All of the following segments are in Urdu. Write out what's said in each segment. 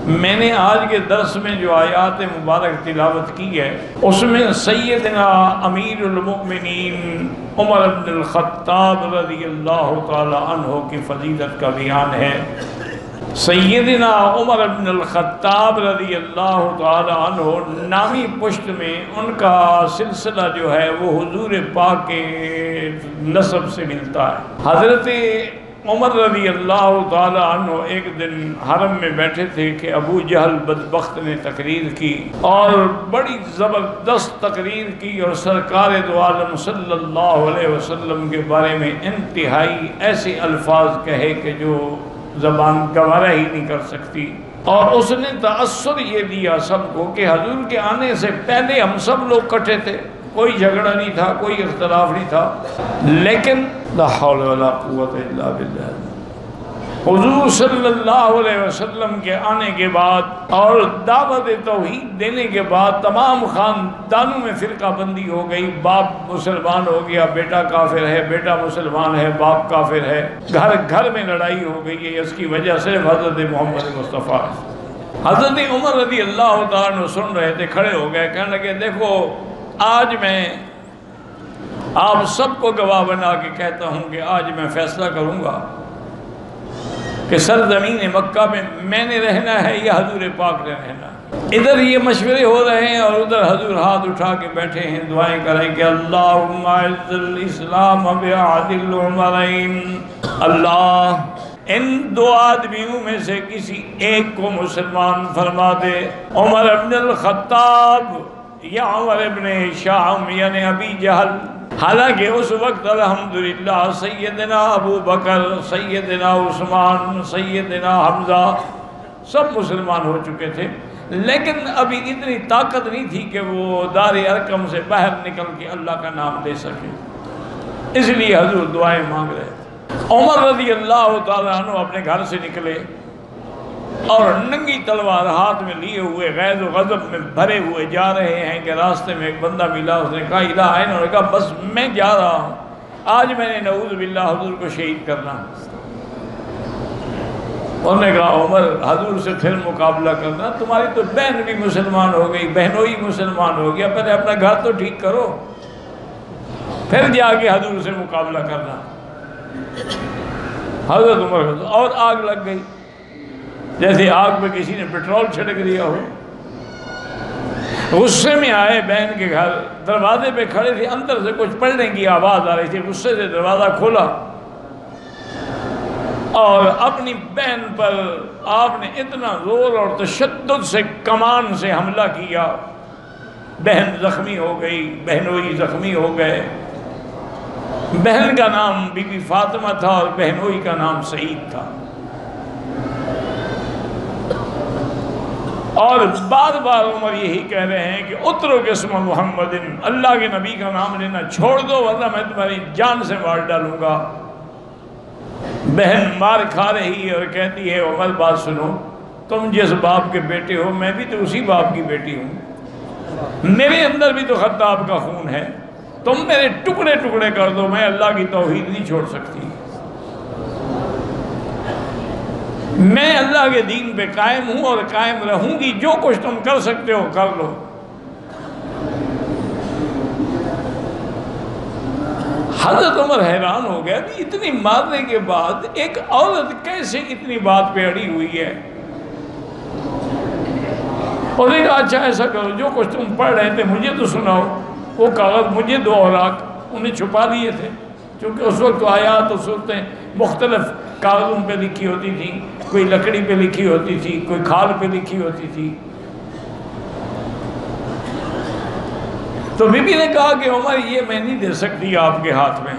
میں نے آج کے درس میں جو آیات مبارک تلاوت کی ہے اس میں سیدنا امیر المؤمنین عمر بن الخطاب رضی اللہ تعالی عنہ کی فضیلت کا بیان ہے۔ سیدنا عمر بن الخطاب رضی اللہ تعالی عنہ نامی پشت میں ان کا سلسلہ جو ہے وہ حضور پاک کے نسب سے ملتا ہے۔ حضرت عمر رضی اللہ تعالی عنہ ایک دن حرم میں بیٹھے تھے کہ ابو جہل بدبخت نے تقریر کی اور بڑی زبردست تقریر کی، اور سرکار دو عالم صلی اللہ علیہ وسلم کے بارے میں انتہائی ایسے الفاظ کہے کہ جو زبان گوارا ہی نہیں کر سکتی، اور اس نے تأثر یہ دیا سب کو کہ حضور کے آنے سے پہلے ہم سب لوگ کٹھے تھے، کوئی جھگڑا نہیں تھا، کوئی اختلاف نہیں تھا، لیکن لا حول ولا قوت الا باللہ حضور صلی اللہ علیہ وسلم کے آنے کے بعد اور دعوت توحید دینے کے بعد تمام خاندانوں میں فرقہ بندی ہو گئی۔ باپ مسلمان ہو گیا، بیٹا کافر ہے، بیٹا مسلمان ہے، باپ کافر ہے، گھر گھر میں لڑائی ہو گئی ہے۔ اس کی وجہ صرف حضرت محمد مصطفیٰ۔ حضرت عمر رضی اللہ تعالیٰ عنہ سن رہے تھے، کھڑے ہو گئے، کہنے لگے دیکھو آج میں آپ سب کو گواہ بنا کے کہتا ہوں کہ آج میں فیصلہ کروں گا کہ سرزمین مکہ میں نے رہنا ہے یا حضور پاک نے رہنا۔ ادھر یہ مشورے ہو رہے ہیں اور ادھر حضور ہاتھ اٹھا کے بیٹھے ہیں، دعائیں کریں کہ اللہم اعز الاسلام بعد العمرین، اللہ ان دو آدمیوں میں سے کسی ایک کو مسلمان فرما دے، عمر بن الخطاب یا عمر ابن ہشام یعنی ابی جہل۔ حالانکہ اس وقت الحمدللہ سیدنا ابو بکر، سیدنا عثمان، سیدنا حمزہ سب مسلمان ہو چکے تھے، لیکن ابھی اتنی طاقت نہیں تھی کہ وہ دار ارقم سے باہر نکل کے اللہ کا نام لے سکے، اس لیے حضور دعائیں مانگ رہے تھے۔ عمر رضی اللہ تعالیٰ عنہ اپنے گھر سے نکلے اور ننگی تلوار ہاتھ میں لیے ہوئے غیظ و غضب میں بھرے ہوئے جا رہے ہیں کہ راستے میں ایک بندہ ملا، اس نے کہا الہ ہے، انہوں نے کہا بس میں جا رہا ہوں، آج میں نے نعوذ باللہ حضور کو شہید کرنا۔ انہوں نے کہا عمر حضور سے پھر مقابلہ کرنا، تمہاری تو بہن بھی مسلمان ہو گئی، بہنوئی مسلمان ہو گیا، پہلے اپنا گھر تو ٹھیک کرو پھر جا کے حضور سے مقابلہ کرنا۔ حضرت عمر اور آگ لگ گئی، جیسے آگ پہ کسی نے پیٹرول چھڑک دیا ہو۔ غصے میں آئے بہن کے گھر، دروازے پہ کھڑے تھے، اندر سے کچھ پڑھنے کی آواز آ رہی تھی، غصے سے دروازہ کھولا اور اپنی بہن پر آپ نے اتنا زور اور تشدد سے کمان سے حملہ کیا، بہن زخمی ہو گئی، بہنوئی زخمی ہو گئے۔ بہن کا نام بی بی فاطمہ تھا اور بہنوئی کا نام سعید تھا، اور بار بار عمر یہی کہہ رہے ہیں کہ اترک اسم محمد، اللہ کے نبی کا نام لینا چھوڑ دو ورنہ میں تمہاری جان سے مار ڈالوں گا۔ بہن مار کھا رہی ہے اور کہتی ہے عمر بات سنو، تم جس باپ کے بیٹے ہو میں بھی تو اسی باپ کی بیٹی ہوں، میرے اندر بھی تو خطاب کا خون ہے، تم میرے ٹکڑے ٹکڑے کر دو، میں اللہ کی توحید نہیں چھوڑ سکتی، میں اللہ کے دین پہ قائم ہوں اور قائم رہوں گی، جو کچھ تم کر سکتے ہو کر لو۔ حضرت عمر حیران ہو گیا کہ اتنی مارنے کے بعد ایک عورت کیسے اتنی بات پہ اڑی ہوئی ہے۔ اور ایک اچھا ایسا کرو، جو کچھ تم پڑھ رہے تھے مجھے تو سناؤ۔ وہ کاغذ مجھے دو اوراق، انہیں چھپا دیے تھے کیونکہ اس وقت آیات اور صورتیں مختلف کاغذوں پہ لکھی ہوتی تھی، کوئی لکڑی پہ لکھی ہوتی تھی، کوئی کھال پہ لکھی ہوتی تھی۔ تو بی بی نے کہا کہ عمر یہ میں نہیں دے سکتی آپ کے ہاتھ میں،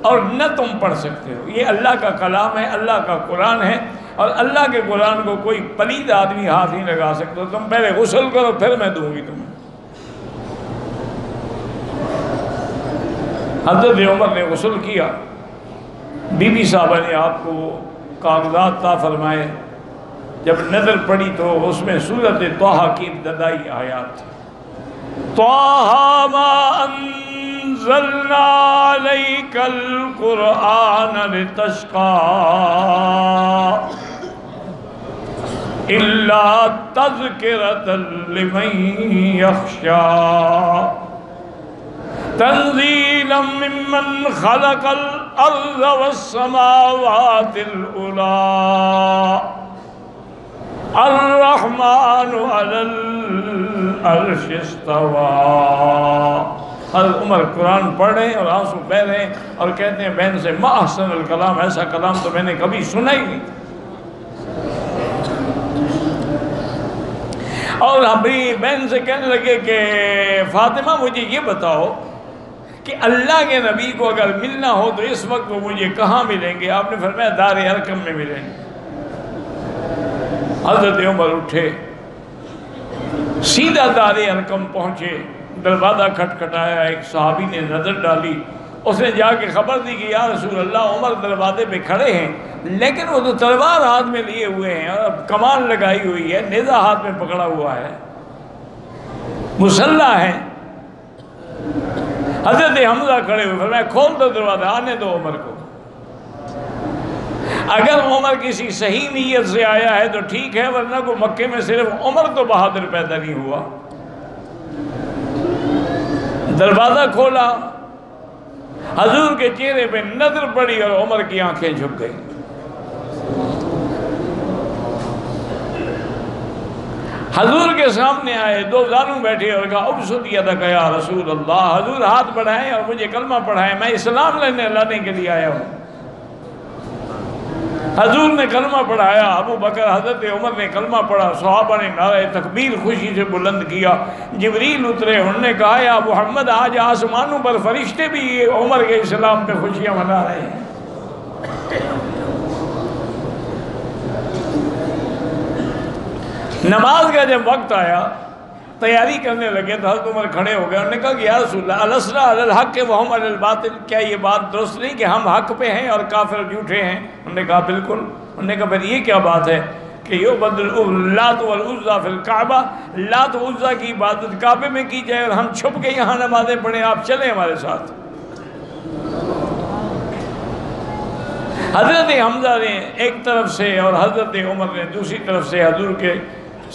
اور نہ تم پڑھ سکتے ہو، یہ اللہ کا کلام ہے، اللہ کا قرآن ہے، اور اللہ کے قرآن کو کوئی پلید آدمی ہاتھ نہیں لگا سکتا، تم پہلے غسل کرو پھر میں دوں گی تمہیں۔ حضرت عمر نے غسل کیا، بی بی صاحبہ نے آپ کو کاغذات عطا فرمائے، جب نظر پڑی تو اس میں سورۃ طٰہٰ کی ابتدائی آیات، طٰہٰ ما انزلنا علیک القرآن لتشقیٰ، إلا تذكرة لمن يخشى تنزيلا ممن خلق الأرض والسماوات العلى الرحمن على العرش استوى۔ حضرت عمر قرآن پڑھ رہے ہیں اور آنسو بہہ رہے ہیں اور کہتے ہیں بہن سے ما احسن الکلام، ایسا کلام تو میں نے کبھی سنا ہی نہیں۔ اور ابھی بہن سے کہنے لگے کہ فاطمہ مجھے یہ بتاؤ کہ اللہ کے نبی کو اگر ملنا ہو تو اس وقت وہ مجھے کہاں ملیں گے؟ آپ نے فرمایا دار ارقم میں ملیں گے۔ حضرت عمر اٹھے، سیدھا دار ارقم پہنچے، دروازہ کھٹکھٹایا، ایک صحابی نے نظر ڈالی، اس نے جا کے خبر دی کہ یا رسول اللہ عمر دروازے پہ کھڑے ہیں، لیکن وہ تو تلوار ہاتھ میں لیے ہوئے ہیں اور کمان لگائی ہوئی ہے، نیزہ ہاتھ میں پکڑا ہوا ہے، مسلح ہے۔ حضرت حمزہ کھڑے ہوئے، فرمایا کھول دو دروازہ، آنے دو عمر کو۔ اگر عمر کسی صحیح نیت سے آیا ہے تو ٹھیک ہے، ورنہ کو مکے میں صرف عمر تو بہادر پیدا نہیں ہوا۔ دروازہ کھولا، حضور کے چہرے پہ نظر پڑی اور عمر کی آنکھیں جھک گئی۔ حضور کے سامنے آئے، دو زانوں بیٹھے اور کہا ابسط یدک یا رسول اللہ، حضور ہاتھ بڑھائیں اور مجھے کلمہ پڑھائیں، میں اسلام لانے کے لیے آیا ہوں۔ حضور نے کلمہ پڑھایا، ابو بکر حضرت عمر نے کلمہ پڑھا، صحابہ نے نعرہ تکبیر خوشی سے بلند کیا۔ جبریل اترے، انہوں نے کہا یا محمد آج آسمانوں پر فرشتے بھی عمر کے اسلام پہ خوشیاں منا رہے ہیں۔ نماز کا جب وقت آیا، تیاری کرنے لگے تو حضرت عمر کھڑے ہو گئے، انہوں نے کہا کہ یا رسول اللہ الاسرا علی الحق وہم علی الباطل، کیا یہ بات درست نہیں کہ ہم حق پہ ہیں اور کافر جھوٹے ہیں؟ انہوں نے کہا بالکل۔ انہوں نے کہا پھر یہ کیا بات ہے کہ یعبد اللات والعزیٰ فی الکعبہ، لات و عزیٰ کی عبادت کعبے میں کی جائے اور ہم چھپ کے یہاں نمازیں پڑھیں، آپ چلیں ہمارے ساتھ۔ حضرت حمزہ نے ایک طرف سے اور حضرت عمر نے دوسری طرف سے حضور کے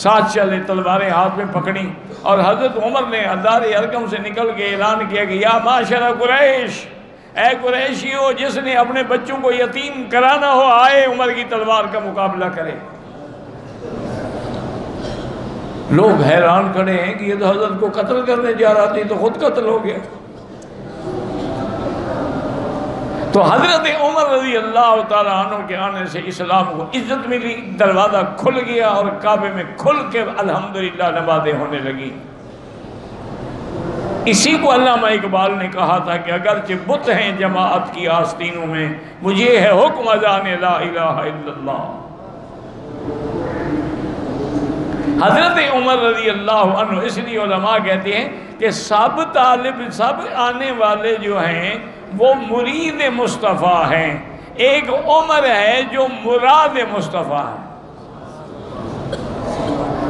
ساتھ چلے، تلواریں ہاتھ میں پکڑیں، اور حضرت عمر نے دار ارقم سے نکل کے اعلان کیا کہ یا معاشر قریش، اے قریشیو، جس نے اپنے بچوں کو یتیم کرانا ہو آئے عمر کی تلوار کا مقابلہ کرے۔ لوگ حیران کھڑے ہیں کہ یہ تو حضرت کو قتل کرنے جا رہا تھا، تو خود قتل ہو گیا۔ تو حضرت عمر رضی اللہ تعالیٰ عنہ کے آنے سے اسلام کو عزت ملی، دروازہ کھل گیا اور کعبے میں کھل کے الحمدللہ نمازیں ہونے لگی۔ اسی کو علامہ اقبال نے کہا تھا کہ اگرچہ بت ہیں جماعت کی آستینوں میں، مجھے ہے حکم اذان لا الہ الا اللہ۔ حضرت عمر رضی اللہ عنہ، اس لیے علماء کہتے ہیں کہ سب طالب، سب آنے والے جو ہیں وہ مرید مصطفیٰ ہیں، ایک عمر ہے جو مراد مصطفیٰ ہے۔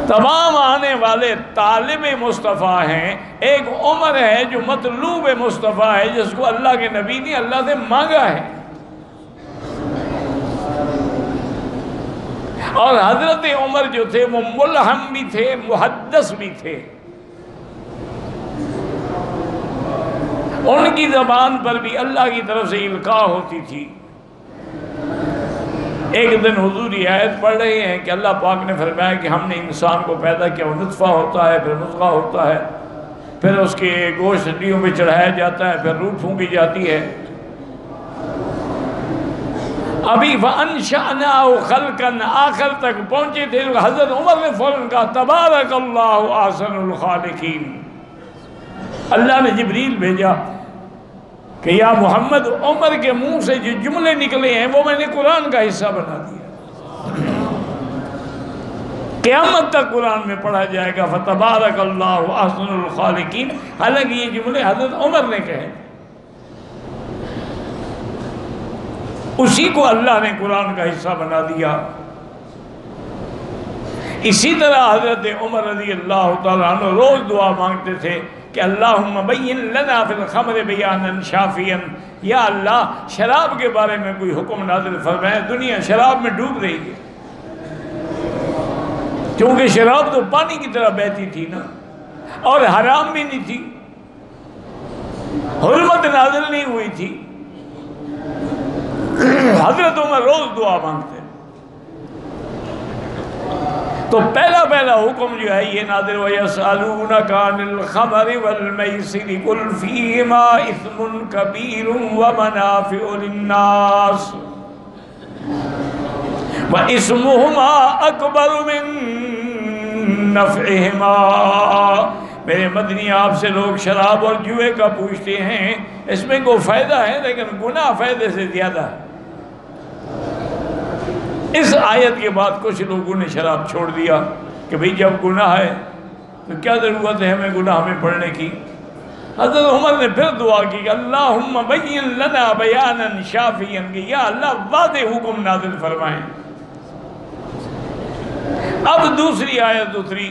تمام آنے والے طالب مصطفیٰ ہیں، ایک عمر ہے جو مطلوب مصطفیٰ ہے، جس کو اللہ کے نبی نے اللہ سے مانگا ہے۔ اور حضرت عمر جو تھے وہ ملہم بھی تھے، محدث بھی تھے، ان کی زبان پر بھی اللہ کی طرف سے القاء ہوتی تھی۔ ایک دن حضور یہ آیت پڑھ رہے ہیں کہ اللہ پاک نے فرمایا کہ ہم نے انسان کو پیدا کیا، وہ نطفہ ہوتا ہے، پھر مضغہ ہوتا ہے، پھر اس کے گوشت ہڈیوں پہ چڑھایا جاتا ہے، پھر روح پھونکی جاتی ہے۔ ابھی وَأَنشَأْنَاهُ خَلْقًا آخر تک پہنچے تھے، حضرت عمر نے فوراً کہا تبارک اللہ احسن الخالقین۔ اللہ نے جبریل بھیجا کہ یا محمد، عمر کے منہ سے جو جملے نکلے ہیں وہ میں نے قرآن کا حصہ بنا دیا، قیامت تک قرآن میں پڑھا جائے گا فتبارک اللہ احسن الخالقین۔ حالانکہ یہ جملے حضرت عمر نے کہے، اسی کو اللہ نے قرآن کا حصہ بنا دیا۔ اسی طرح حضرت عمر رضی اللہ تعالیٰ عنہ روز دعا مانگتے تھے کہ اللہم بین لنا فی الخمر بیانا شافیا، یا اللہ شراب کے بارے میں کوئی حکم نازل فرمائے، دنیا شراب میں ڈوب رہی ہے۔ کیونکہ شراب تو پانی کی طرح بہتی تھی نا، اور حرام بھی نہیں تھی، حرمت نازل نہیں ہوئی تھی۔ حضرت عمر روز دعا مانگتے، تو پہلا حکم جو ہے یہ نازل ہوا، یسألونک عن الخمر والمیسر قل فیہما اثم کبیر ومنافع للناس واسمہما اکبر من نفعہما۔ میرے مدنی آپ سے لوگ شراب اور جوئے کا پوچھتے ہیں، اس میں کوئی فائدہ ہے لیکن گناہ فائدے سے زیادہ ہے۔ اس آیت کے بعد کچھ لوگوں نے شراب چھوڑ دیا کہ بھئی جب گناہ ہے تو کیا ضرورت ہے ہمیں گناہ میں پڑھنے کی۔ حضرت عمر نے پھر دعا کی کہ اللہم بین لنا بیانا شافیا، کہ یا اللہ واضح حکم نازل فرمائیں۔ اب دوسری آیت اتری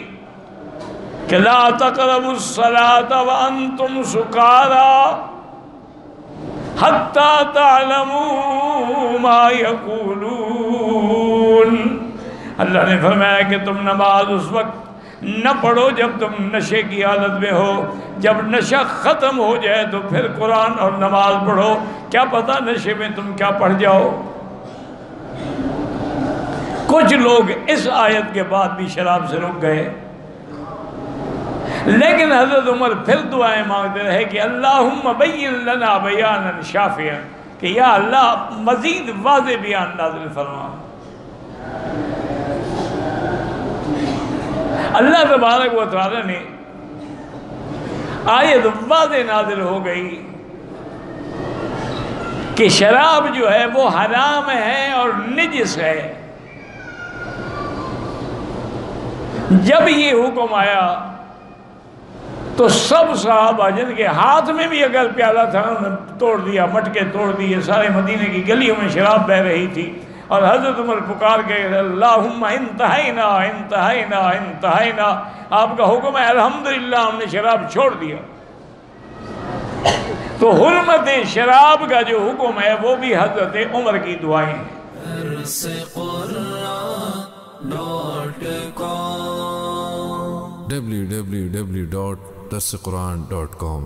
کہ لا تقربوا الصلاة وانتم سکارا حتی تعلموا ما یقولون۔ اللہ نے فرمایا کہ تم نماز اس وقت نہ پڑھو جب تم نشے کی حالت میں ہو، جب نشہ ختم ہو جائے تو پھر قرآن اور نماز پڑھو، کیا پتہ نشے میں تم کیا پڑھ جاؤ۔ کچھ لوگ اس آیت کے بعد بھی شراب سے رک گئے، لیکن حضرت عمر پھر دعائیں مانگتے رہے کہ اللہم بین لنا بیانا شافیا، کہ یا اللہ مزید واضح بیان نازل فرما۔ اللہ تبارک و تعالی نے آیت واضح نازل ہو گئی کہ شراب جو ہے وہ حرام ہے اور نجس ہے۔ جب یہ حکم آیا تو سب صحابہ جن کے ہاتھ میں بھی اگر پیالہ تھا انہوں نے توڑ دیا، مٹکے توڑ دیے، سارے مدینے کی گلیوں میں شراب بہ رہی تھی، اور حضرت عمر پکار کے اللہم انتہینا انتہینا انتہینا، آپ کا حکم ہے، الحمدللہ ہم نے شراب چھوڑ دیا۔ تو حرمت شراب کا جو حکم ہے وہ بھی حضرت عمر کی دعائیں ہیں۔ www.darsequran.com